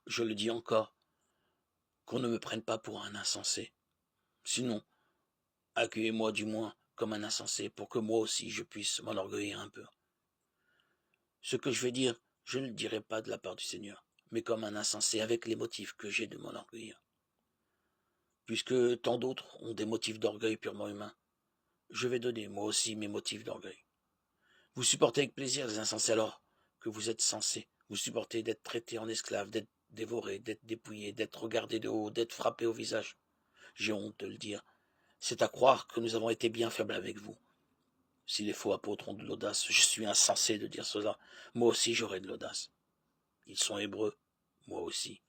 Je le dis encore, qu'on ne me prenne pas pour un insensé. Sinon, accueillez-moi du moins comme un insensé pour que moi aussi je puisse m'enorgueillir un peu. Ce que je vais dire, je ne le dirai pas de la part du Seigneur, mais comme un insensé avec les motifs que j'ai de m'enorgueillir. Puisque tant d'autres ont des motifs d'orgueil purement humains, je vais donner moi aussi mes motifs d'orgueil. Vous supportez avec plaisir les insensés alors que vous êtes censés. Vous supportez d'être traité en esclave, d'être dévoré, d'être dépouillé, d'être regardé de haut, d'être frappé au visage. J'ai honte de le dire. C'est à croire que nous avons été bien faibles avec vous. Si les faux apôtres ont de l'audace, je suis insensé de dire cela. Moi aussi j'aurai de l'audace. Ils sont hébreux, moi aussi.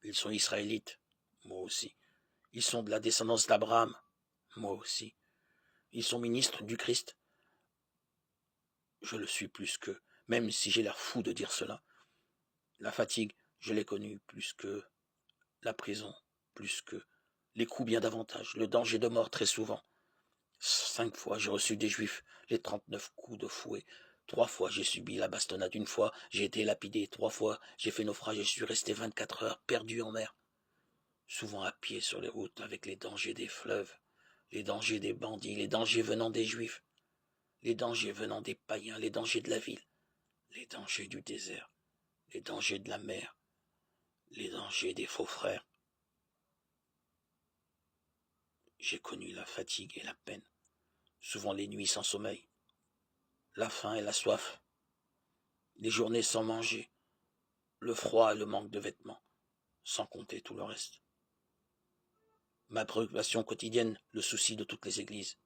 Ils sont israélites, moi aussi. Ils sont de la descendance d'Abraham, moi aussi. Ils sont ministres du Christ, je le suis plus qu'eux, même si j'ai l'air fou de dire cela. La fatigue, je l'ai connue plus qu'eux. La prison, plus qu'eux. Les coups bien davantage, le danger de mort très souvent. 5 fois j'ai reçu des juifs les 39 coups de fouet. 3 fois j'ai subi la bastonnade. 1 fois j'ai été lapidé. 3 fois j'ai fait naufrage et je suis resté 24 heures perdu en mer. Souvent à pied sur les routes avec les dangers des fleuves, les dangers des bandits, les dangers venant des juifs, les dangers venant des païens, les dangers de la ville, les dangers du désert, les dangers de la mer, les dangers des faux frères. J'ai connu la fatigue et la peine, souvent les nuits sans sommeil, la faim et la soif, les journées sans manger, le froid et le manque de vêtements, sans compter tout le reste. Ma préoccupation quotidienne, le souci de toutes les églises.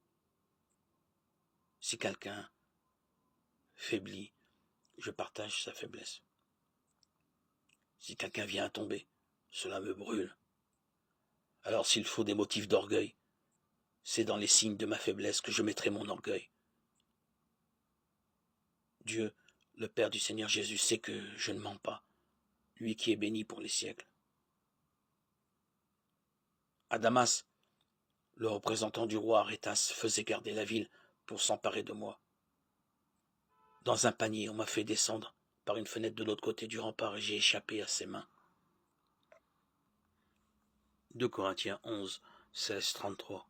Si quelqu'un faiblit, je partage sa faiblesse. Si quelqu'un vient à tomber, cela me brûle. Alors s'il faut des motifs d'orgueil, c'est dans les signes de ma faiblesse que je mettrai mon orgueil. Dieu, le Père du Seigneur Jésus, sait que je ne mens pas, lui qui est béni pour les siècles. À Damas, le représentant du roi Arétas faisait garder la ville pour s'emparer de moi. Dans un panier, on m'a fait descendre par une fenêtre de l'autre côté du rempart et j'ai échappé à ses mains. 2 Corinthiens 11, 16, 33.